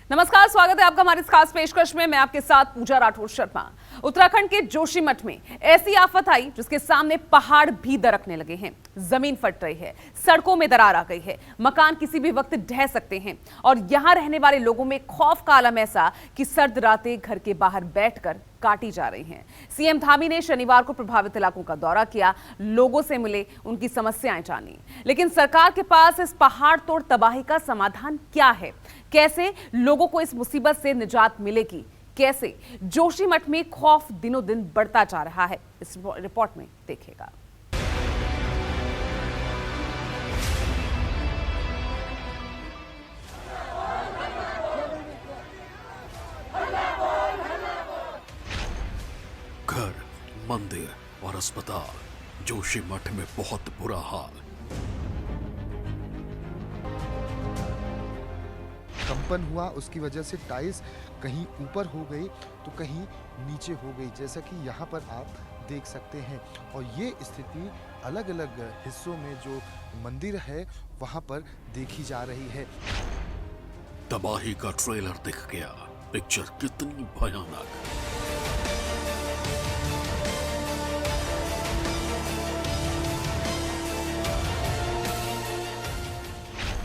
नमस्कार, स्वागत है आपका हमारी इस खास पेशकश में। मैं आपके साथ पूजा राठौर शर्मा। उत्तराखंड के जोशीमठ में ऐसी आफत आई जिसके सामने पहाड़ भी दरकने लगे हैं। जमीन फट रही है, सड़कों में दरार आ गई है, मकान किसी भी वक्त ढह सकते हैं और यहां रहने वाले लोगों में खौफ का आलम ऐसा कि सर्द रातें घर के बाहर बैठकर काटी जा रही हैं। सीएम धामी ने शनिवार को प्रभावित इलाकों का दौरा किया, लोगों से मिले, उनकी समस्याएं जानी। लेकिन सरकार के पास इस पहाड़ तोड़ तबाही का समाधान क्या है? कैसे लोगों को इस मुसीबत से निजात मिलेगी? कैसे जोशीमठ में खौफ दिनों दिन बढ़ता जा रहा है? इस रिपोर्ट में देखिएगा। घर, मंदिर और अस्पताल, जोशीमठ में बहुत बुरा हाल। कंपन हुआ, उसकी वजह से टाइल्स कहीं ऊपर हो गई तो कहीं नीचे हो गई, जैसा कि यहाँ पर आप देख सकते हैं। और ये स्थिति अलग अलग हिस्सों में जो मंदिर है वहाँ पर देखी जा रही है। तबाही का ट्रेलर दिख गया, पिक्चर कितनी भयानक।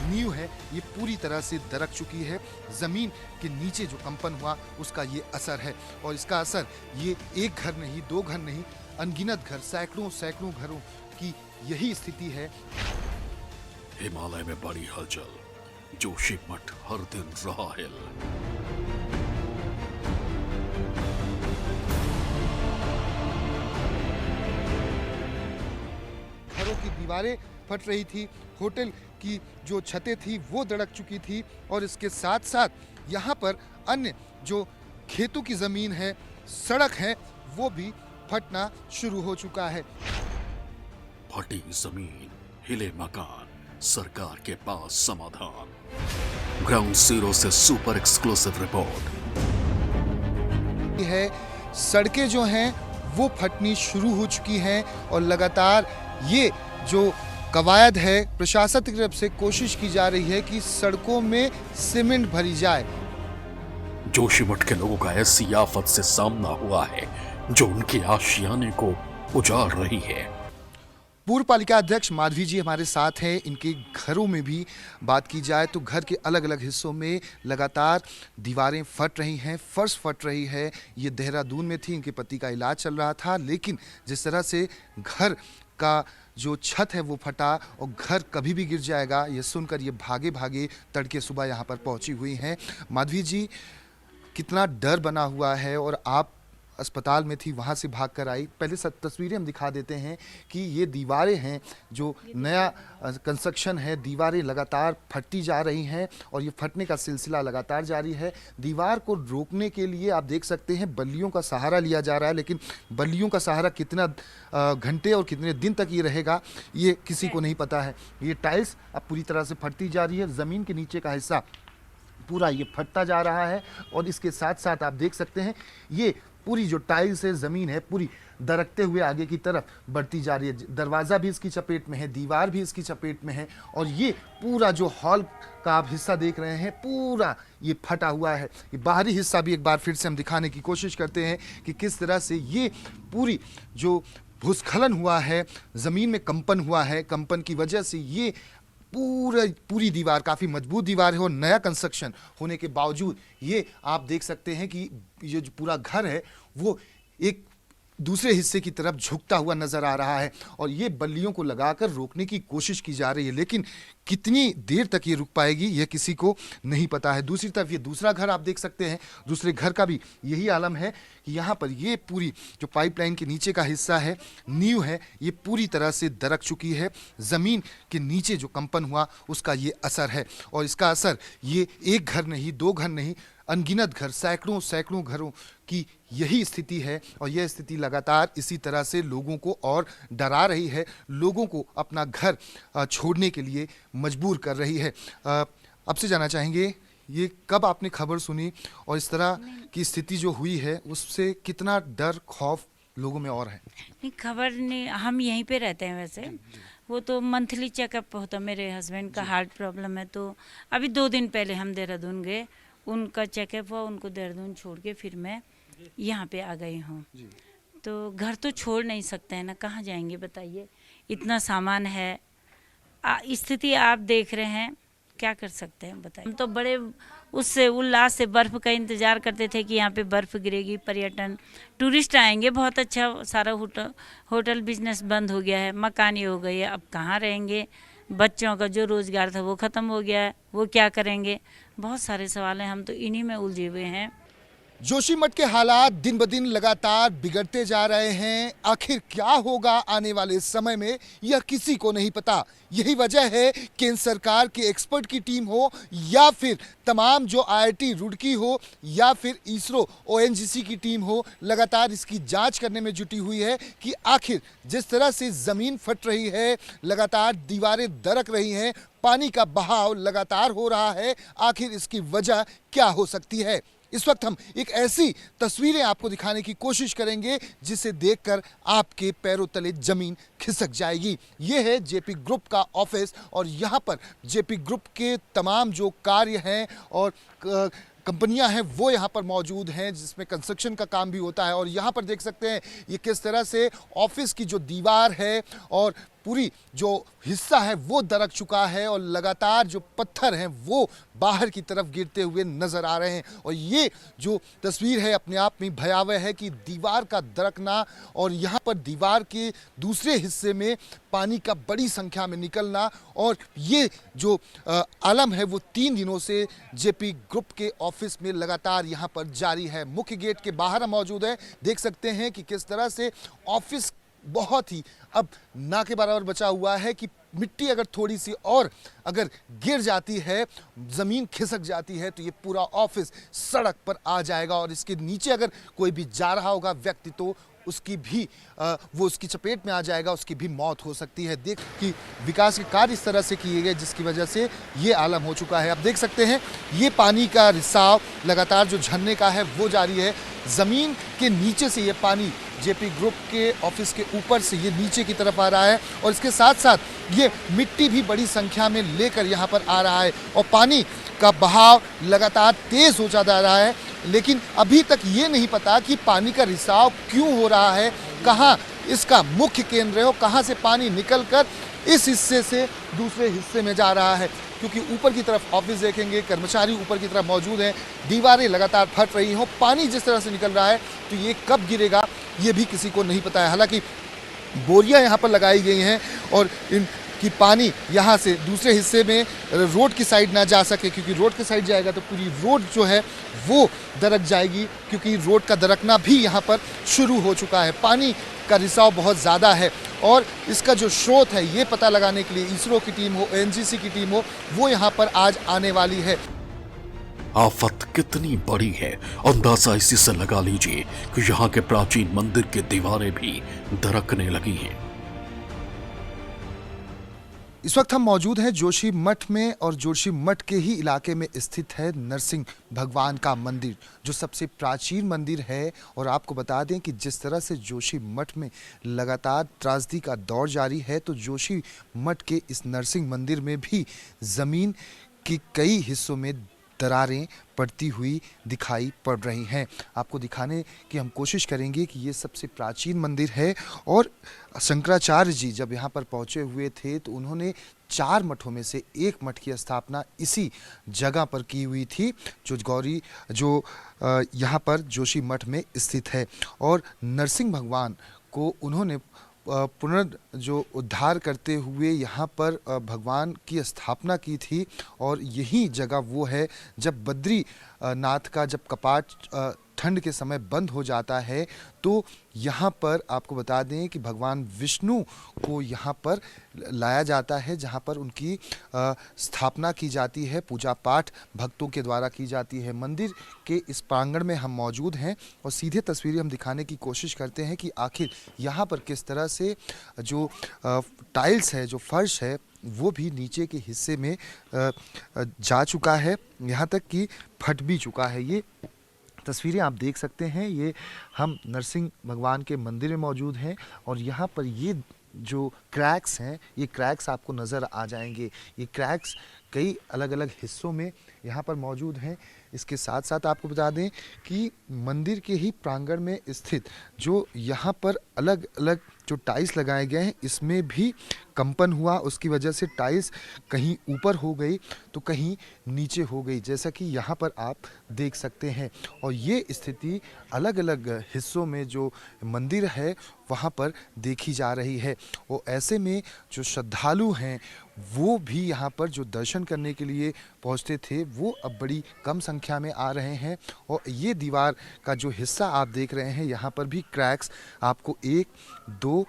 नींव है ये पूरी तरह से दरक चुकी है। जमीन के नीचे जो कंपन हुआ उसका ये असर है और इसका असर ये एक घर नहीं, दो घर नहीं, अनगिनत घर, सैकड़ों घरों की यही स्थिति है। हिमालय में बड़ी हलचल, जोशीमठ हर दिन रहा हिल। घरों की दीवारें फट रही थी, होटल की जो छतें थी वो दड़क चुकी थी और इसके साथ साथ यहाँ पर अन्य जो खेतों की जमीन है, सड़क है, वो भी फटना शुरू हो चुका है। फटी जमीन, हिले मकान, सरकार के पास समाधान। ग्राउंड जीरो से सुपर एक्सक्लूसिव रिपोर्ट है। सड़कें जो हैं वो फटनी शुरू हो चुकी हैं और लगातार ये जो कवायद है प्रशासन की तरफ से कोशिश की जा रही है कि सड़कों में सीमेंट भरी जाए। जोशीमठ के लोगों का ऐसी आफत से सामना हुआ है जो उनके आशियाने को उजाड़ रही है। पूर्व पालिका अध्यक्ष माधवी जी हमारे साथ हैं। इनके घरों में भी बात की जाए तो घर के अलग अलग हिस्सों में लगातार दीवारें फट रही हैं, फर्श फट रही है। ये देहरादून में थी, इनके पति का इलाज चल रहा था, लेकिन जिस तरह से घर का जो छत है वो फटा और घर कभी भी गिर जाएगा ये सुनकर ये भागे भागे तड़के सुबह यहाँ पर पहुँची हुई हैं। माधवी जी, कितना डर बना हुआ है और आप अस्पताल में थी, वहाँ से भाग कर आई। पहले सब तस्वीरें हम दिखा देते हैं कि ये दीवारें हैं, जो नया कंस्ट्रक्शन है, दीवारें लगातार फटती जा रही हैं और ये फटने का सिलसिला लगातार जारी है। दीवार को रोकने के लिए आप देख सकते हैं बल्लियों का सहारा लिया जा रहा है, लेकिन बल्लियों का सहारा कितना घंटे और कितने दिन तक ये रहेगा ये किसी को नहीं पता है। ये टाइल्स अब पूरी तरह से फटती जा रही है, ज़मीन के नीचे का हिस्सा पूरा ये फटता जा रहा है और इसके साथ साथ आप देख सकते हैं ये पूरी जो टाइल्स है, ज़मीन है, पूरी दरकते हुए आगे की तरफ बढ़ती जा रही है। दरवाज़ा भी इसकी चपेट में है, दीवार भी इसकी चपेट में है और ये पूरा जो हॉल का आप हिस्सा देख रहे हैं पूरा ये फटा हुआ है। ये बाहरी हिस्सा भी एक बार फिर से हम दिखाने की कोशिश करते हैं कि किस तरह से ये पूरी जो भूस्खलन हुआ है, ज़मीन में कंपन हुआ है, कंपन की वजह से ये पूरी दीवार, काफ़ी मजबूत दीवार है और नया कंस्ट्रक्शन होने के बावजूद ये आप देख सकते हैं कि ये जो पूरा घर है वो एक दूसरे हिस्से की तरफ झुकता हुआ नजर आ रहा है और ये बल्लियों को लगाकर रोकने की कोशिश की जा रही है, लेकिन कितनी देर तक ये रुक पाएगी यह किसी को नहीं पता है। दूसरी तरफ ये दूसरा घर आप देख सकते हैं, दूसरे घर का भी यही आलम है कि यहाँ पर ये पूरी जो पाइपलाइन के नीचे का हिस्सा है, नींव है, ये पूरी तरह से दरक चुकी है। ज़मीन के नीचे जो कंपन हुआ उसका ये असर है और इसका असर ये एक घर नहीं, दो घर नहीं, अनगिनत घर, सैकड़ों घरों की यही स्थिति है और यह स्थिति लगातार इसी तरह से लोगों को और डरा रही है, लोगों को अपना घर छोड़ने के लिए मजबूर कर रही है। आपसे जानना चाहेंगे ये कब आपने खबर सुनी और इस तरह की स्थिति जो हुई है उससे कितना डर, खौफ लोगों में और है? नहीं, खबर नहीं, हम यहीं पे रहते हैं वैसे। वो तो मंथली चेकअप होता, मेरे हस्बैंड का हार्ट प्रॉब्लम है, तो अभी 2 दिन पहले हम देहरादून गए, उनका चेकअप हुआ, उनको देहरादून छोड़ के फिर मैं यहाँ पे आ गई हूँ। तो घर तो छोड़ नहीं सकते हैं ना, कहाँ जाएंगे बताइए, इतना सामान है। स्थिति आप देख रहे हैं, क्या कर सकते हैं बताइए। हम तो बड़े उससे उल्लास से बर्फ़ का इंतज़ार करते थे कि यहाँ पे बर्फ़ गिरेगी, पर्यटन टूरिस्ट आएंगे, बहुत अच्छा। सारा होटल बिजनेस बंद हो गया है, मकान ये हो गई है, अब कहाँ रहेंगे। बच्चों का जो रोज़गार था वो ख़त्म हो गया है, वो क्या करेंगे। बहुत सारे सवाल हैं, हम तो इन्हीं में उलझे हुए हैं। जोशीमठ के हालात दिन ब दिन लगातार बिगड़ते जा रहे हैं। आखिर क्या होगा आने वाले समय में, यह किसी को नहीं पता। यही वजह है केंद्र सरकार के एक्सपर्ट की टीम हो या फिर तमाम जो IIT रुड़की हो या फिर इसरो ONGC की टीम हो, लगातार इसकी जांच करने में जुटी हुई है कि आखिर जिस तरह से ज़मीन फट रही है, लगातार दीवारें दरक रही हैं, पानी का बहाव लगातार हो रहा है, आखिर इसकी वजह क्या हो सकती है। इस वक्त हम एक ऐसी तस्वीरें आपको दिखाने की कोशिश करेंगे जिसे देखकर आपके पैरों तले जमीन खिसक जाएगी। ये है जेपी ग्रुप का ऑफिस और यहाँ पर जेपी ग्रुप के तमाम जो कार्य हैं और कंपनियां हैं वो यहाँ पर मौजूद हैं, जिसमें कंस्ट्रक्शन का काम भी होता है। और यहाँ पर देख सकते हैं ये किस तरह से ऑफिस की जो दीवार है और पूरी जो हिस्सा है वो दरक चुका है और लगातार जो पत्थर हैं वो बाहर की तरफ गिरते हुए नजर आ रहे हैं। और ये जो तस्वीर है अपने आप में भयावह है कि दीवार का दरकना और यहाँ पर दीवार के दूसरे हिस्से में पानी का बड़ी संख्या में निकलना। और ये जो आलम है वो 3 दिनों से जेपी ग्रुप के ऑफिस में लगातार यहाँ पर जारी है। मुख्य गेट के बाहर हम मौजूद हैं, देख सकते हैं कि किस तरह से ऑफिस बहुत ही अब ना के बराबर बचा हुआ है कि मिट्टी अगर थोड़ी सी और अगर गिर जाती है, ज़मीन खिसक जाती है तो ये पूरा ऑफिस सड़क पर आ जाएगा और इसके नीचे अगर कोई भी जा रहा होगा व्यक्ति तो उसकी भी वो उसकी चपेट में आ जाएगा, उसकी भी मौत हो सकती है। देख कि विकास के कार्य इस तरह से किए गए जिसकी वजह से ये आलम हो चुका है। अब देख सकते हैं ये पानी का रिसाव लगातार जो झरने का है वो जारी है। ज़मीन के नीचे से ये पानी जेपी ग्रुप के ऑफिस के ऊपर से ये नीचे की तरफ आ रहा है और इसके साथ साथ ये मिट्टी भी बड़ी संख्या में लेकर यहाँ पर आ रहा है और पानी का बहाव लगातार तेज हो जा रहा है। लेकिन अभी तक ये नहीं पता कि पानी का रिसाव क्यों हो रहा है, कहाँ इसका मुख्य केंद्र है और कहाँ से पानी निकलकर इस हिस्से से दूसरे हिस्से में जा रहा है। क्योंकि ऊपर की तरफ ऑफिस देखेंगे, कर्मचारी ऊपर की तरफ मौजूद हैं, दीवारें लगातार फट रही हों, पानी जिस तरह से निकल रहा है तो ये कब गिरेगा ये भी किसी को नहीं पता है। हालांकि बोरियां यहाँ पर लगाई गई हैं और कि पानी यहाँ से दूसरे हिस्से में रोड की साइड ना जा सके, क्योंकि रोड की साइड जाएगा तो पूरी रोड जो है वो दरक जाएगी, क्योंकि रोड का दरकना भी यहाँ पर शुरू हो चुका है। पानी का रिसाव बहुत ज़्यादा है और इसका जो स्रोत है ये पता लगाने के लिए इसरो की टीम हो, ONGC की टीम हो, वो यहाँ पर आज आने वाली है। आफत कितनी बड़ी है अंदाजा इसी से लगा लीजिए कि यहाँ के प्राचीन मंदिर की दीवारें भी दरकने लगी हैं। इस वक्त हम मौजूद हैं जोशीमठ में और जोशीमठ के ही इलाके में स्थित है नरसिंह भगवान का मंदिर, जो सबसे प्राचीन मंदिर है। और आपको बता दें कि जिस तरह से जोशीमठ में लगातार त्रासदी का दौर जारी है तो जोशीमठ के इस नरसिंह मंदिर में भी ज़मीन के कई हिस्सों में दरारें पड़ती हुई दिखाई पड़ रही हैं। आपको दिखाने की हम कोशिश करेंगे कि ये सबसे प्राचीन मंदिर है और शंकराचार्य जी जब यहाँ पर पहुँचे हुए थे तो उन्होंने 4 मठों में से एक मठ की स्थापना इसी जगह पर की हुई थी, जो यहाँ पर जोशीमठ में स्थित है। और नरसिंह भगवान को उन्होंने जो उद्धार करते हुए यहाँ पर भगवान की स्थापना की थी। और यही जगह वो है जब बद्री नाथ का जब कपाट ठंड के समय बंद हो जाता है तो यहाँ पर आपको बता दें कि भगवान विष्णु को यहाँ पर लाया जाता है, जहाँ पर उनकी स्थापना की जाती है, पूजा पाठ भक्तों के द्वारा की जाती है। मंदिर के इस प्रांगण में हम मौजूद हैं और सीधे तस्वीरें हम दिखाने की कोशिश करते हैं कि आखिर यहाँ पर किस तरह से जो टाइल्स है, जो फर्श है, वो भी नीचे के हिस्से में जा चुका है, यहाँ तक कि फट भी चुका है। ये तस्वीरें आप देख सकते हैं, ये हम नरसिंह भगवान के मंदिर में मौजूद हैं और यहाँ पर ये जो क्रैक्स हैं, ये क्रैक्स आपको नज़र आ जाएंगे। ये क्रैक्स कई अलग अलग हिस्सों में यहाँ पर मौजूद हैं। इसके साथ साथ आपको बता दें कि मंदिर के ही प्रांगण में स्थित जो यहाँ पर अलग अलग जो टाइल्स लगाए गए हैं इसमें भी कंपन हुआ, उसकी वजह से टाइल्स कहीं ऊपर हो गई तो कहीं नीचे हो गई, जैसा कि यहाँ पर आप देख सकते हैं। और ये स्थिति अलग अलग हिस्सों में जो मंदिर है वहाँ पर देखी जा रही है। और ऐसे में जो श्रद्धालु हैं वो भी यहाँ पर जो दर्शन करने के लिए पहुँचते थे वो अब बड़ी कम संख्या में आ रहे हैं। और ये दीवार का जो हिस्सा आप देख रहे हैं यहाँ पर भी क्रैक्स आपको 1, 2,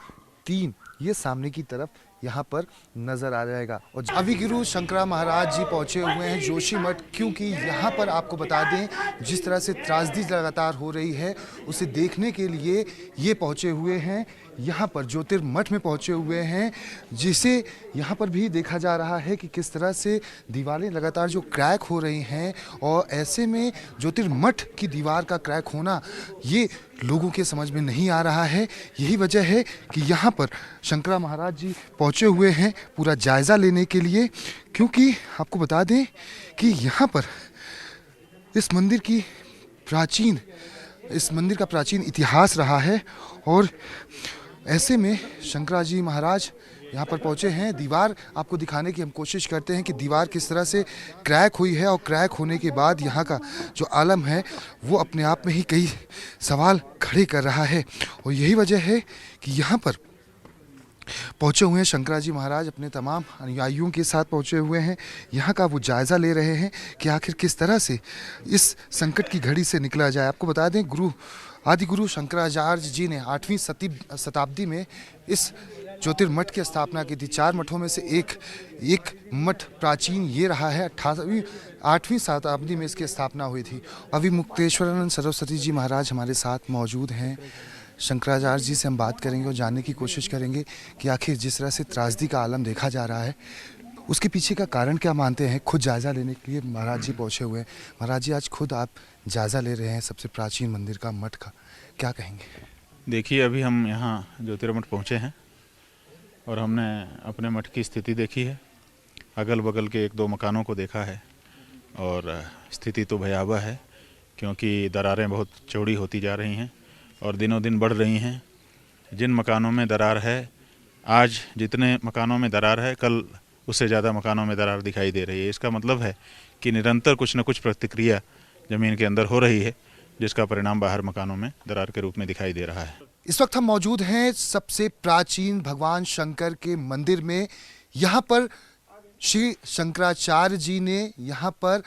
3 ये सामने की तरफ यहाँ पर नजर आ जाएगा। और अविगुरु शंकरा महाराज जी पहुँचे हुए हैं जोशीमठ, क्योंकि यहाँ पर आपको बता दें जिस तरह से त्रासदी लगातार हो रही है उसे देखने के लिए ये पहुँचे हुए हैं। यहाँ पर ज्योतिर्मठ में पहुँचे हुए हैं, जिसे यहाँ पर भी देखा जा रहा है कि किस तरह से दीवारें लगातार जो क्रैक हो रही हैं। और ऐसे में ज्योतिर्मठ की दीवार का क्रैक होना ये लोगों के समझ में नहीं आ रहा है। यही वजह है कि यहाँ पर शंकरा महाराज जी पहुँचे हुए हैं पूरा जायज़ा लेने के लिए, क्योंकि आपको बता दें कि यहाँ पर इस मंदिर का प्राचीन इतिहास रहा है। और ऐसे में शंकरा जी महाराज यहाँ पर पहुँचे हैं। दीवार आपको दिखाने की हम कोशिश करते हैं कि दीवार किस तरह से क्रैक हुई है, और क्रैक होने के बाद यहाँ का जो आलम है वो अपने आप में ही कई सवाल खड़े कर रहा है। और यही वजह है कि यहाँ पर पहुँचे हुए हैं शंकरा जी महाराज अपने तमाम अनुयायियों के साथ पहुँचे हुए हैं। यहाँ का वो जायज़ा ले रहे हैं कि आखिर किस तरह से इस संकट की घड़ी से निकला जाए। आपको बता दें आदि गुरु शंकराचार्य जी ने 8वीं शताब्दी में इस ज्योतिर्मठ की स्थापना की थी। 4 मठों में से एक मठ प्राचीन ये रहा है। 8वीं शताब्दी में इसकी स्थापना हुई थी। अविमुक्तेश्वरानंद सरस्वती जी महाराज हमारे साथ मौजूद हैं। शंकराचार्य जी से हम बात करेंगे और जानने की कोशिश करेंगे कि आखिर जिस तरह से त्रासदी का आलम देखा जा रहा है उसके पीछे का कारण क्या मानते हैं। खुद जायज़ा लेने के लिए महाराज जी पहुँचे हुए हैं। महाराज जी आज खुद आप जायज़ा ले रहे हैं सबसे प्राचीन मंदिर का, मठ का, क्या कहेंगे? देखिए, अभी हम यहाँ ज्योतिर्मठ पहुँचे हैं और हमने अपने मठ की स्थिति देखी है। अगल बगल के 1-2 मकानों को देखा है और स्थिति तो भयावह है, क्योंकि दरारें बहुत चौड़ी होती जा रही हैं और दिनों दिन बढ़ रही हैं। जिन मकानों में दरार है, आज जितने मकानों में दरार है कल उससे ज़्यादा मकानों में दरार दिखाई दे रही है। इसका मतलब है कि निरंतर कुछ न कुछ प्रतिक्रिया ज़मीन के अंदर हो रही है, जिसका परिणाम बाहर मकानों में दरार के रूप में दिखाई दे रहा है। इस वक्त हम मौजूद हैं सबसे प्राचीन भगवान शंकर के मंदिर में। यहाँ पर श्री शंकराचार्य जी ने यहाँ पर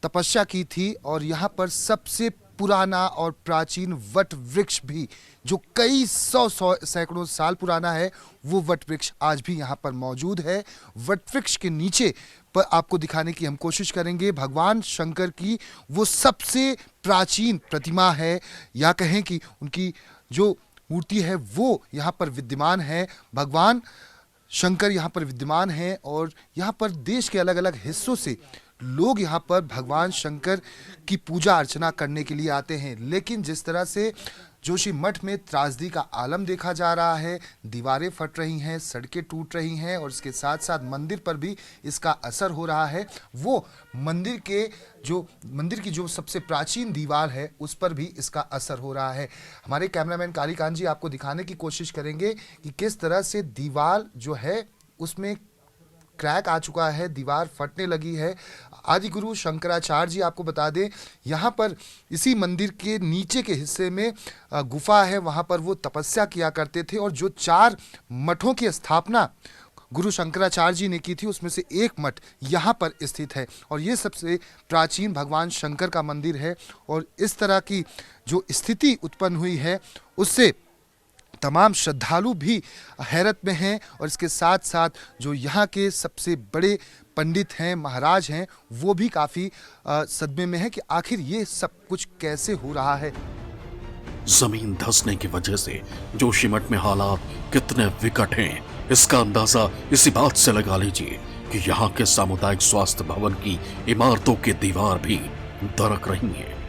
तपस्या की थी और यहाँ पर सबसे पुराना और प्राचीन वट वृक्ष भी, जो कई सैकड़ों साल पुराना है, वो वट वृक्ष आज भी यहाँ पर मौजूद है। वट वृक्ष के नीचे पर आपको दिखाने की हम कोशिश करेंगे भगवान शंकर की वो सबसे प्राचीन प्रतिमा है, या कहें कि उनकी जो मूर्ति है वो यहाँ पर विद्यमान है। भगवान शंकर यहाँ पर विद्यमान है और यहाँ पर देश के अलग अलग हिस्सों से लोग यहाँ पर भगवान शंकर की पूजा अर्चना करने के लिए आते हैं। लेकिन जिस तरह से जोशीमठ में त्रासदी का आलम देखा जा रहा है, दीवारें फट रही हैं, सड़कें टूट रही हैं और इसके साथ साथ मंदिर पर भी इसका असर हो रहा है, वो मंदिर की जो सबसे प्राचीन दीवार है उस पर भी इसका असर हो रहा है। हमारे कैमरामैन कालीकांत जी आपको दिखाने की कोशिश करेंगे कि किस तरह से दीवार जो है उसमें क्रैक आ चुका है, दीवार फटने लगी है। आदि गुरु शंकराचार्य जी आपको बता दें यहाँ पर इसी मंदिर के नीचे के हिस्से में गुफा है, वहाँ पर वो तपस्या किया करते थे। और जो 4 मठों की स्थापना गुरु शंकराचार्य जी ने की थी उसमें से एक मठ यहाँ पर स्थित है और ये सबसे प्राचीन भगवान शंकर का मंदिर है। और इस तरह की जो स्थिति उत्पन्न हुई है उससे तमाम श्रद्धालु भी हैरत में हैं और इसके साथ साथ जो यहाँ के सबसे बड़े पंडित हैं, महाराज हैं, वो भी काफ़ी सदमे में हैं कि आखिर ये सब कुछ कैसे हो रहा है। जमीन धंसने की वजह से जोशीमठ में हालात कितने विकट हैं, इसका अंदाजा इसी बात से लगा लीजिए कि यहाँ के सामुदायिक स्वास्थ्य भवन की इमारतों की दीवार भी दरक रही हैं।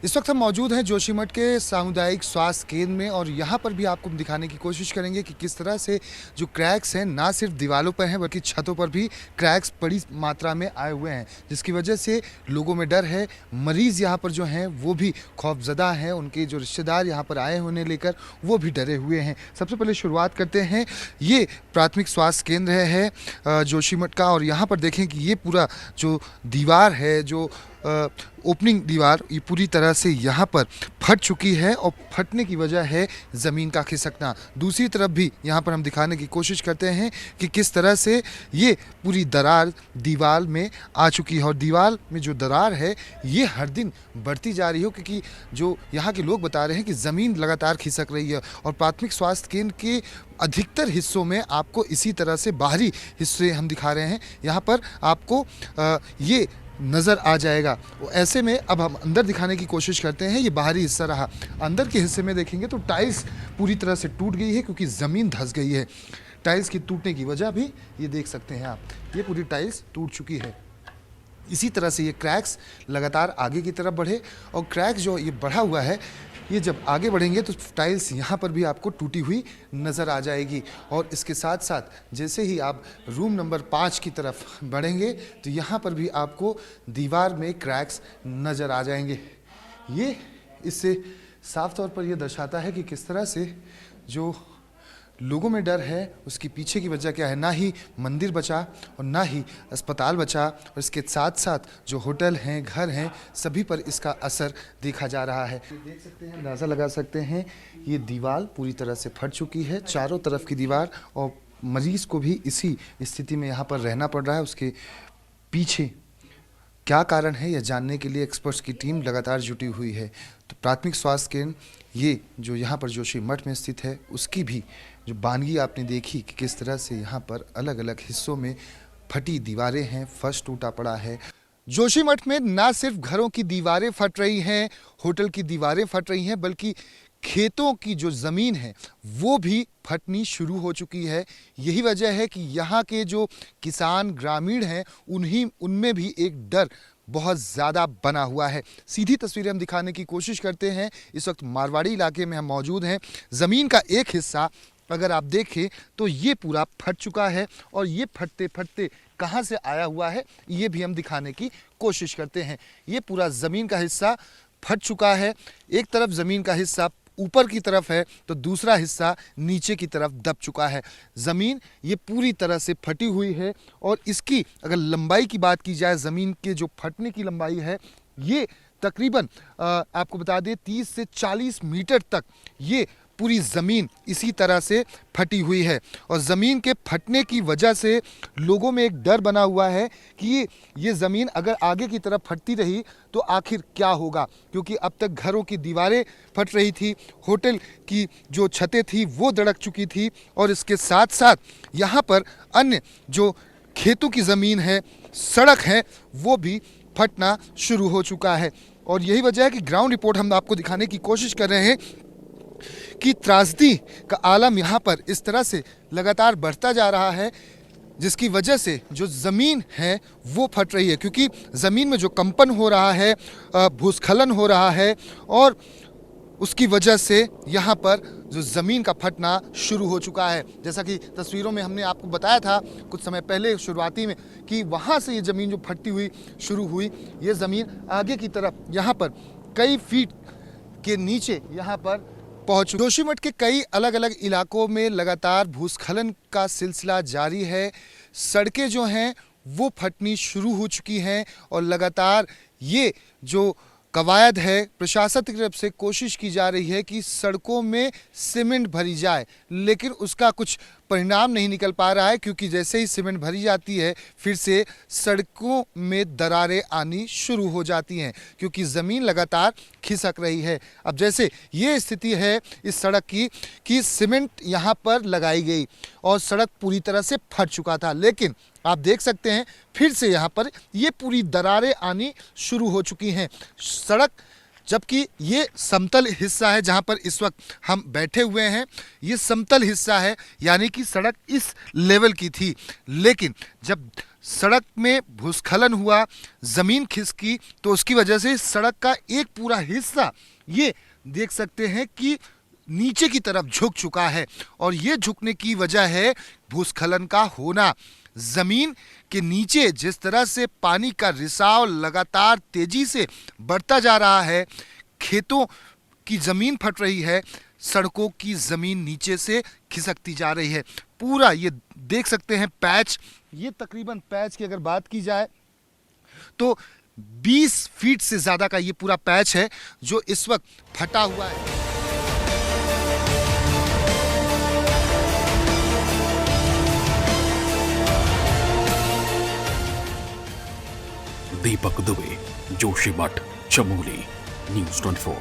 इस वक्त हम मौजूद हैं जोशीमठ के सामुदायिक स्वास्थ्य केंद्र में और यहाँ पर भी आपको दिखाने की कोशिश करेंगे कि किस तरह से जो क्रैक्स हैं ना सिर्फ दीवारों पर हैं बल्कि छतों पर भी क्रैक्स बड़ी मात्रा में आए हुए हैं, जिसकी वजह से लोगों में डर है। मरीज़ यहाँ पर जो हैं वो भी खौफजदा हैं, उनके जो रिश्तेदार यहाँ पर आए होने लेकर वो भी डरे हुए हैं। सबसे पहले शुरुआत करते हैं, ये प्राथमिक स्वास्थ्य केंद्र है जोशीमठ का और यहाँ पर देखें कि ये पूरा जो दीवार है, जो ओपनिंग दीवार, ये पूरी तरह से यहाँ पर फट चुकी है और फटने की वजह है ज़मीन का खिसकना। दूसरी तरफ भी यहाँ पर हम दिखाने की कोशिश करते हैं कि किस तरह से ये पूरी दरार दीवार में आ चुकी है और दीवार में जो दरार है ये हर दिन बढ़ती जा रही हो, क्योंकि जो यहाँ के लोग बता रहे हैं कि ज़मीन लगातार खिसक रही है। और प्राथमिक स्वास्थ्य केंद्र के अधिकतर हिस्सों में आपको इसी तरह से बाहरी हिस्से हम दिखा रहे हैं, यहाँ पर आपको ये नज़र आ जाएगा। ऐसे में अब हम अंदर दिखाने की कोशिश करते हैं। ये बाहरी हिस्सा रहा, अंदर के हिस्से में देखेंगे तो टाइल्स पूरी तरह से टूट गई है क्योंकि ज़मीन धंस गई है। टाइल्स की टूटने की वजह भी ये देख सकते हैं आप, ये पूरी टाइल्स टूट चुकी है। इसी तरह से ये क्रैक्स लगातार आगे की तरफ बढ़े और क्रैक्स जो ये बढ़ा हुआ है ये जब आगे बढ़ेंगे तो टाइल्स यहाँ पर भी आपको टूटी हुई नज़र आ जाएगी। और इसके साथ साथ जैसे ही आप रूम नंबर 5 की तरफ बढ़ेंगे तो यहाँ पर भी आपको दीवार में क्रैक्स नज़र आ जाएंगे। ये इससे साफ तौर पर यह दर्शाता है कि किस तरह से जो लोगों में डर है उसके पीछे की वजह क्या है। ना ही मंदिर बचा और ना ही अस्पताल बचा, और इसके साथ साथ जो होटल हैं, घर हैं, सभी पर इसका असर देखा जा रहा है। देख सकते हैं, अंदाज़ा लगा सकते हैं, ये दीवार पूरी तरह से फट चुकी है, चारों तरफ की दीवार, और मरीज़ को भी इसी स्थिति में यहाँ पर रहना पड़ रहा है। उसके पीछे क्या कारण है यह जानने के लिए एक्सपर्ट्स की टीम लगातार जुटी हुई है। तो प्राथमिक स्वास्थ्य केंद्र ये जो यहाँ पर जोशीमठ में स्थित है उसकी भी जो बानगी आपने देखी कि किस तरह से यहाँ पर अलग अलग हिस्सों में फटी दीवारें हैं, फर्श टूटा पड़ा है। जोशीमठ में ना सिर्फ घरों की दीवारें फट रही हैं, होटल की दीवारें फट रही हैं, बल्कि खेतों की जो ज़मीन है वो भी फटनी शुरू हो चुकी है। यही वजह है कि यहाँ के जो किसान ग्रामीण हैं उनमें भी एक डर बहुत ज़्यादा बना हुआ है। सीधी तस्वीरें हम दिखाने की कोशिश करते हैं। इस वक्त मारवाड़ी इलाके में हम मौजूद हैं। ज़मीन का एक हिस्सा अगर आप देखें तो ये पूरा फट चुका है और ये फटते फटते कहाँ से आया हुआ है ये भी हम दिखाने की कोशिश करते हैं। ये पूरा ज़मीन का हिस्सा फट चुका है। एक तरफ ज़मीन का हिस्सा ऊपर की तरफ है तो दूसरा हिस्सा नीचे की तरफ दब चुका है। ज़मीन ये पूरी तरह से फटी हुई है और इसकी अगर लंबाई की बात की जाए, ज़मीन के जो फटने की लंबाई है ये तकरीबन आपको बता दें 30 से 40 मीटर तक ये पूरी ज़मीन इसी तरह से फटी हुई है। और ज़मीन के फटने की वजह से लोगों में एक डर बना हुआ है कि ये ज़मीन अगर आगे की तरफ फटती रही तो आखिर क्या होगा, क्योंकि अब तक घरों की दीवारें फट रही थी, होटल की जो छतें थी वो दड़क चुकी थी, और इसके साथ साथ यहाँ पर अन्य जो खेतों की ज़मीन है, सड़क है, वो भी फटना शुरू हो चुका है। और यही वजह है कि ग्राउंड रिपोर्ट हम आपको दिखाने की कोशिश कर रहे हैं कि त्रासदी का आलम यहाँ पर इस तरह से लगातार बढ़ता जा रहा है, जिसकी वजह से जो ज़मीन है वो फट रही है, क्योंकि ज़मीन में जो कंपन हो रहा है, भूस्खलन हो रहा है, और उसकी वजह से यहाँ पर जो ज़मीन का फटना शुरू हो चुका है। जैसा कि तस्वीरों में हमने आपको बताया था कुछ समय पहले शुरुआती में कि वहाँ से ये ज़मीन जो फटती हुई शुरू हुई, ये ज़मीन आगे की तरफ यहाँ पर कई फीट के नीचे यहाँ पर पहुँच। जोशीमठ के कई अलग अलग इलाकों में लगातार भूस्खलन का सिलसिला जारी है। सड़कें जो हैं वो फटनी शुरू हो चुकी हैं और लगातार ये जो कवायद है, प्रशासन की तरफ से कोशिश की जा रही है कि सड़कों में सीमेंट भरी जाए, लेकिन उसका कुछ परिणाम नहीं निकल पा रहा है, क्योंकि जैसे ही सीमेंट भरी जाती है फिर से सड़कों में दरारें आनी शुरू हो जाती हैं, क्योंकि ज़मीन लगातार खिसक रही है। अब जैसे ये स्थिति है इस सड़क की कि सीमेंट यहाँ पर लगाई गई और सड़क पूरी तरह से फट चुका था, लेकिन आप देख सकते हैं फिर से यहाँ पर ये पूरी दरारें आनी शुरू हो चुकी हैं। सड़क जबकि ये समतल हिस्सा है जहां पर इस वक्त हम बैठे हुए हैं, ये समतल हिस्सा है, यानी कि सड़क इस लेवल की थी। लेकिन जब सड़क में भूस्खलन हुआ, ज़मीन खिसकी, तो उसकी वजह से सड़क का एक पूरा हिस्सा ये देख सकते हैं कि नीचे की तरफ झुक चुका है। और ये झुकने की वजह है भूस्खलन का होना। ज़मीन के नीचे जिस तरह से पानी का रिसाव लगातार तेजी से बढ़ता जा रहा है, खेतों की ज़मीन फट रही है, सड़कों की ज़मीन नीचे से खिसकती जा रही है। पूरा ये देख सकते हैं पैच, ये तकरीबन पैच की अगर बात की जाए तो 20 फीट से ज़्यादा का ये पूरा पैच है जो इस वक्त फटा हुआ है। दीपक दुबे, जोशीमठ, चमोली, न्यूज़ 24।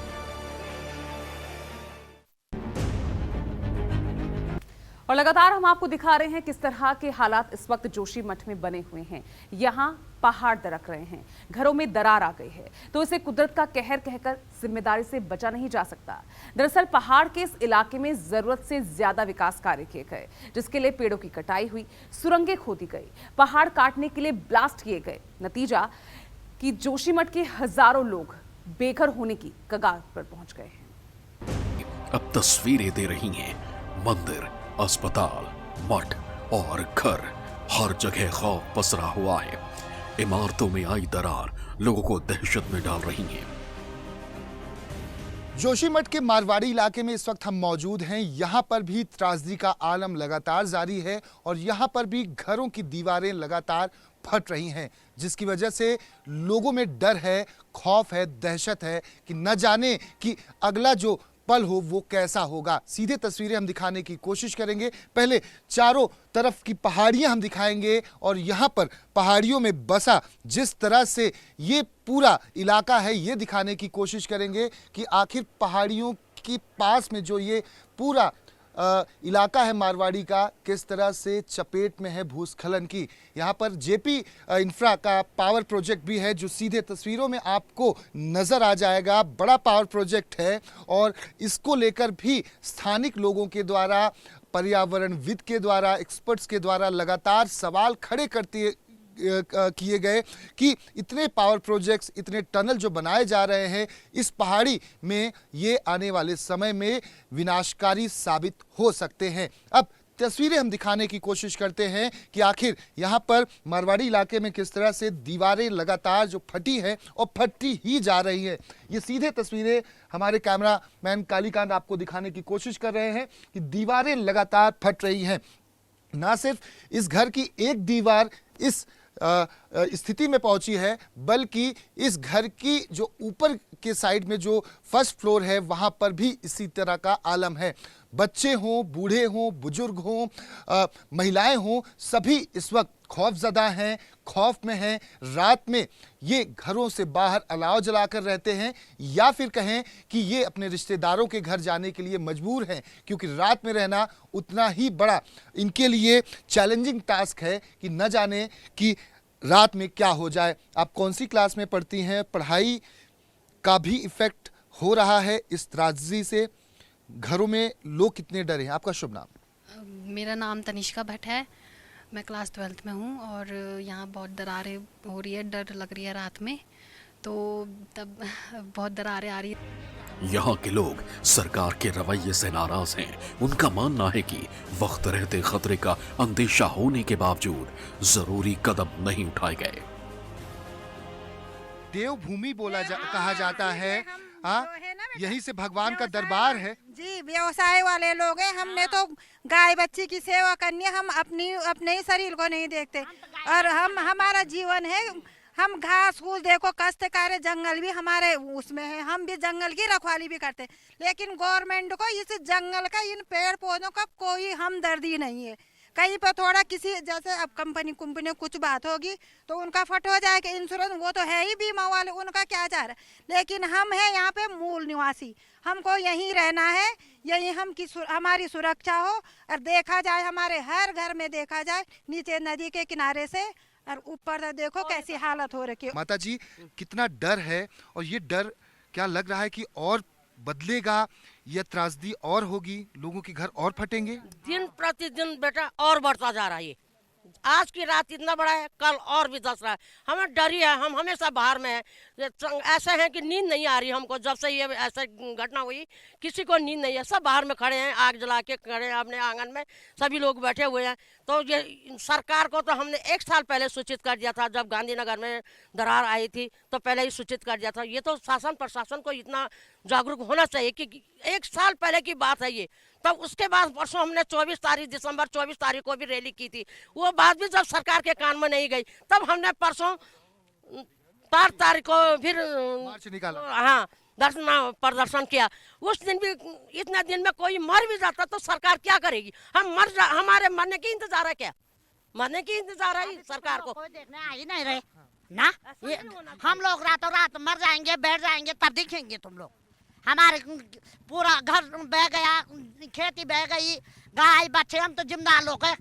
और लगातार हम आपको दिखा रहे हैं किस तरह के हालात इस वक्त जोशीमठ में बने हुए हैं। यहाँ पहाड़ दरक रहे हैं, घरों में दरार आ गई है, तो इसे कुदरत का कहर कहकर जिम्मेदारी से बचा नहीं जा सकता। दरअसल पहाड़ के इस इलाके में जरूरत से ज्यादा विकास कार्य किए गए, जिसके लिए पेड़ों की कटाई हुई, सुरंगें खोदी गई, पहाड़ काटने के लिए ब्लास्ट किए गए। नतीजा कि जोशीमठ के हजारों लोग बेघर होने की कगार पर पहुंच गए हैं। अब तस्वीरें दे रही हैं मंदिर, अस्पताल, मठ और घर, हर जगह खौफ पसरा हुआ है। इमारतों में आई दरार लोगों को दहशत में डाल रही है। जोशीमठ के मारवाड़ी इलाके में इस वक्त हम मौजूद हैं। यहाँ पर भी त्रासदी का आलम लगातार जारी है और यहाँ पर भी घरों की दीवारें लगातार फट रही हैं, जिसकी वजह से लोगों में डर है, खौफ है, दहशत है कि न जाने कि अगला जो पल हो वो कैसा होगा। सीधे तस्वीरें हम दिखाने की कोशिश करेंगे। पहले चारों तरफ की पहाड़ियां हम दिखाएंगे और यहाँ पर पहाड़ियों में बसा जिस तरह से ये पूरा इलाका है ये दिखाने की कोशिश करेंगे कि आखिर पहाड़ियों के पास में जो ये पूरा इलाका है मारवाड़ी का, किस तरह से चपेट में है भूस्खलन की। यहाँ पर जेपी इंफ्रा का पावर प्रोजेक्ट भी है जो सीधे तस्वीरों में आपको नज़र आ जाएगा। बड़ा पावर प्रोजेक्ट है और इसको लेकर भी स्थानिक लोगों के द्वारा, पर्यावरणविद के द्वारा, एक्सपर्ट्स के द्वारा लगातार सवाल खड़े करते किए गए कि इतने पावर प्रोजेक्ट्स, इतने टनल जो बनाए जा रहे हैं इस पहाड़ी में, ये आने वाले समय में विनाशकारी साबित हो सकते हैं। अब तस्वीरें हम दिखाने की कोशिश करते हैं कि आखिर यहाँ पर मारवाड़ी इलाके में किस तरह से दीवारें लगातार जो फटी हैं और फटती ही जा रही है। ये सीधे तस्वीरें हमारे कैमरामैन कालीकांत आपको दिखाने की कोशिश कर रहे हैं कि दीवारें लगातार फट रही हैं। ना सिर्फ इस घर की एक दीवार इस स्थिति में पहुंची है, बल्कि इस घर की जो ऊपर के साइड में जो फर्स्ट फ्लोर है वहां पर भी इसी तरह का आलम है। बच्चे हों, बूढ़े हों, बुजुर्ग हों, महिलाएं हों, सभी इस वक्त खौफजदा हैं, खौफ में हैं। रात में ये घरों से बाहर अलाव जलाकर रहते हैं या फिर कहें कि ये अपने रिश्तेदारों के घर जाने के लिए मजबूर हैं, क्योंकि रात में रहना उतना ही बड़ा इनके लिए चैलेंजिंग टास्क है कि न जाने कि रात में क्या हो जाए। आप कौन सी क्लास में पढ़ती हैं? पढ़ाई का भी इफेक्ट हो रहा है इस त्रासदी से। घरों में लोग कितने डरे हैं? आपका शुभ नाम? मेरा नाम तनिष्का भट्ट है, मैं क्लास 12th में हूँ और यहाँ बहुत दरारें हो रही है, डर लग रही है रात में, तो तब बहुत दरारें आ रही है। यहाँ के लोग सरकार के रवैये से नाराज हैं। उनका मानना है कि वक्त रहते खतरे का अंदेशा होने के बावजूद जरूरी कदम नहीं उठाए गए। देवभूमि कहा जाता है, यही से भगवान का दरबार है जी। व्यवसाय वाले लोग हैं, हमने तो गाय बच्ची की सेवा करनी है, हम अपने ही शरीर को नहीं देखते और हमारा जीवन है, हम घास फूस देखो, काश्तकार जंगल भी हमारे उसमें है, हम भी जंगल की रखवाली भी करते, लेकिन गवर्नमेंट को इस जंगल का, इन पेड़ पौधों का कोई हमदर्दी नहीं है। कहीं पर थोड़ा किसी जैसे अब कंपनी कुछ बात होगी तो उनका फट हो जाएगा, इंश्योरेंस वो तो है ही, बीमा वाले उनका क्या जा रहा है, लेकिन हम हैं यहाँ पे मूल निवासी, हमको यहीं रहना है, यहीं हमारी सुरक्षा हो। और देखा जाए हमारे हर घर में देखा जाए नीचे नदी के किनारे से और ऊपर देखो कैसी हालत हो रखी है। माता जी, कितना डर है और ये डर क्या लग रहा है कि और बदलेगा, यह त्रासदी और होगी, लोगों के घर और फटेंगे? दिन प्रतिदिन बेटा और बढ़ता जा रहा है। आज की रात इतना बड़ा है, कल और भी 10 रहा है। हमें डर ही है, हम हमेशा बाहर में है। ऐसा है कि नींद नहीं आ रही हमको। जब से ये ऐसा घटना हुई किसी को नींद नहीं है, सब बाहर में खड़े हैं, आग जला के खड़े हैं अपने आंगन में, सभी लोग बैठे हुए हैं। तो ये सरकार को तो हमने 1 साल पहले सूचित कर दिया था, जब गांधीनगर में दरार आई थी तो पहले ही सूचित कर दिया था। ये तो शासन प्रशासन को इतना जागरूक होना चाहिए कि 1 साल पहले की बात है ये। तब उसके बाद परसों हमने 24 दिसंबर 24 तारीख को भी रैली की थी। वो बात भी जब सरकार के कान में नहीं गई, तब हमने परसों 4 तारीख को फिर मार्च निकाला। हाँ, प्रदर्शन किया। उस दिन भी इतने दिन में कोई मर भी जाता तो सरकार क्या करेगी? हमारे मरने की इंतजार है क्या? मरने की इंतजार है सरकार को? कोई देखने आ ही नहीं रहे ना। ये हम लोग रातों रात मर जाएंगे, बैठ जाएंगे, तब दिखेंगे तुम लोग। हमारे पूरा घर बह गया, खेती बह गई, गाय बच्चे, हम तो जिम्मेदार लोग हैं,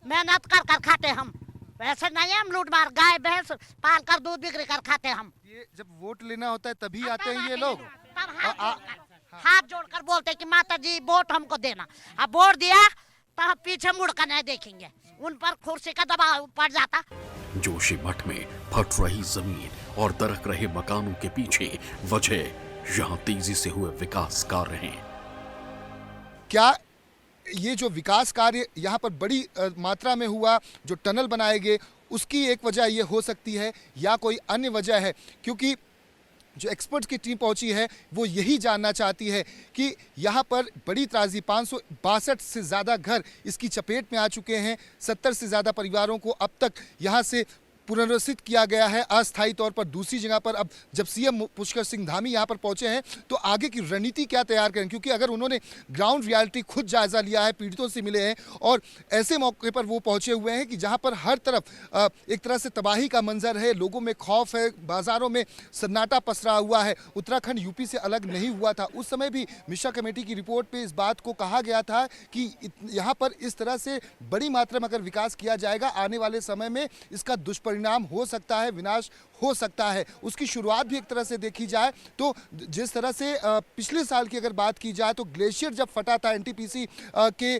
मेहनत कर कर खाते हम। वैसे नहीं है हम लूट मार, गाय भैंस पाल कर दूध बिक्री कर खाते हम। ये जब वोट लेना होता है तभी आते हैं ये लोग। तब हाथ जोड़कर बोलते कि माता जी वोट हमको देना। अब वोट दिया तो पीछे मुड़ कर नहीं देखेंगे, उन पर कुर्सी का दबाव पड़ जाता। जोशीमठ में फट रही जमीन और दरक रहे मकानों के पीछे वजह यहाँ तेजी से हुए विकास कार्य हैं। क्या ये जो विकास कार्य यहाँ पर बड़ी मात्रा में हुआ, जो टनल बनाए गए, उसकी एक वजह ये हो सकती है या कोई अन्य वजह है? क्योंकि जो एक्सपर्ट्स की टीम पहुंची है वो यही जानना चाहती है कि यहाँ पर बड़ी त्रासदी, 562 से ज़्यादा घर इसकी चपेट में आ चुके हैं। 70 से ज़्यादा परिवारों को अब तक यहाँ से पुनर्वसित किया गया है अस्थायी तौर पर दूसरी जगह पर। अब जब सीएम पुष्कर सिंह धामी यहाँ पर पहुंचे हैं तो आगे की रणनीति क्या तैयार करें, क्योंकि अगर उन्होंने ग्राउंड रियलिटी खुद जायजा लिया है, पीड़ितों से मिले हैं और ऐसे मौके पर वो पहुंचे हुए हैं कि जहां पर हर तरफ एक तरह से तबाही का मंजर है, लोगों में खौफ है, बाजारों में सन्नाटा पसरा हुआ है। उत्तराखंड यूपी से अलग नहीं हुआ था। उस समय भी मिश्रा कमेटी की रिपोर्ट पर इस बात को कहा गया था कि यहाँ पर इस तरह से बड़ी मात्रा में अगर विकास किया जाएगा आने वाले समय में इसका दुष्परिणाम हो सकता है, विनाश हो सकता है। उसकी शुरुआत भी एक तरह से देखी जाए तो जिस तरह से पिछले साल की अगर बात की जाए तो ग्लेशियर जब फटा था एनटीपीसी के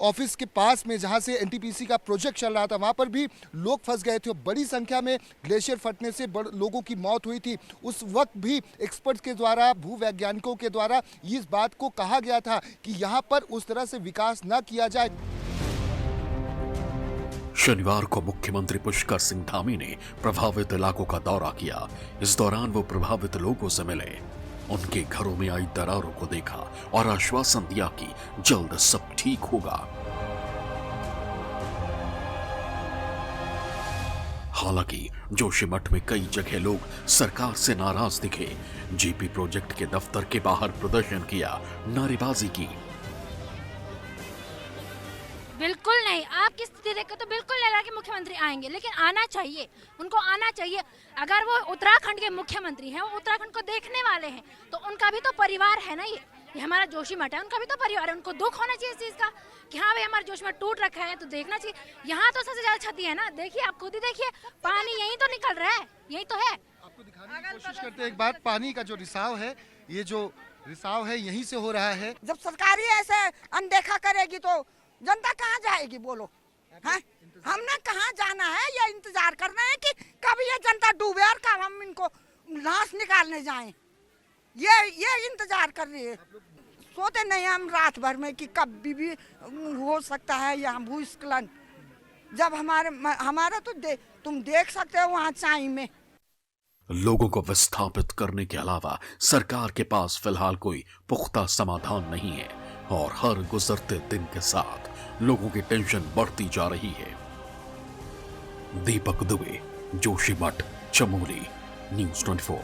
ऑफिस के पास में, जहां से एनटीपीसी का प्रोजेक्ट चल रहा था, वहां पर भी लोग फंस गए थे। बड़ी संख्या में ग्लेशियर फटने से लोगों की मौत हुई थी। उस वक्त भी एक्सपर्ट्स के द्वारा, भूवैज्ञानिकों के द्वारा इस बात को कहा गया था कि यहाँ पर उस तरह से विकास न किया जाए। शनिवार को मुख्यमंत्री पुष्कर सिंह धामी ने प्रभावित इलाकों का दौरा किया। इस दौरान वो प्रभावित लोगों से मिले, उनके घरों में आई दरारों को देखा और आश्वासन दिया कि जल्द सब ठीक होगा। हालांकि जोशीमठ में कई जगह लोग सरकार से नाराज दिखे, जीपी प्रोजेक्ट के दफ्तर के बाहर प्रदर्शन किया, नारेबाजी की। बिल्कुल नहीं, आपकी स्थिति देखकर तो बिल्कुल लग रहा है कि मुख्यमंत्री आएंगे, लेकिन आना चाहिए, उनको आना चाहिए। अगर वो उत्तराखंड के मुख्यमंत्री हैं, वो उत्तराखंड को देखने वाले हैं, तो उनका भी तो परिवार है ना। ये हमारा जोशीमठ है, उनका भी तो परिवार है। उनको दुख होना चाहिए इस चीज़ का कि हाँ भाई हमारा जोशीमठ टूट रखा है, तो देखना चाहिए। यहाँ तो सबसे ज़्यादा क्षति है ना, देखिए आप खुद ही देखिए, पानी यही तो निकल रहा है, यही तो है। आपको दिखाने की कोशिश करते हैं एक बात, पानी का जो रिसाव है, ये जो रिसाव है यहीं से हो रहा है। जब सरकार ही ऐसे अनदेखा करेगी तो जनता कहाँ जाएगी बोलो? हाँ, हमने कहाँ जाना है? ये इंतजार करना है कि कब ये जनता डूबे और कब हम इनको लाश निकालने जाएं। ये इंतजार कर रही है। सोते नहीं हम रात भर में कि कब भी हो सकता है यहाँ भूस्खलन। जब हमारा तो तुम देख सकते हो वहाँ चाई में। लोगों को विस्थापित करने के अलावा सरकार के पास फिलहाल कोई पुख्ता समाधान नहीं है और हर गुजरते दिन के साथ लोगों की टेंशन बढ़ती जा रही है। दीपक दुबे, जोशीमठ, चमोली, न्यूज़ 24।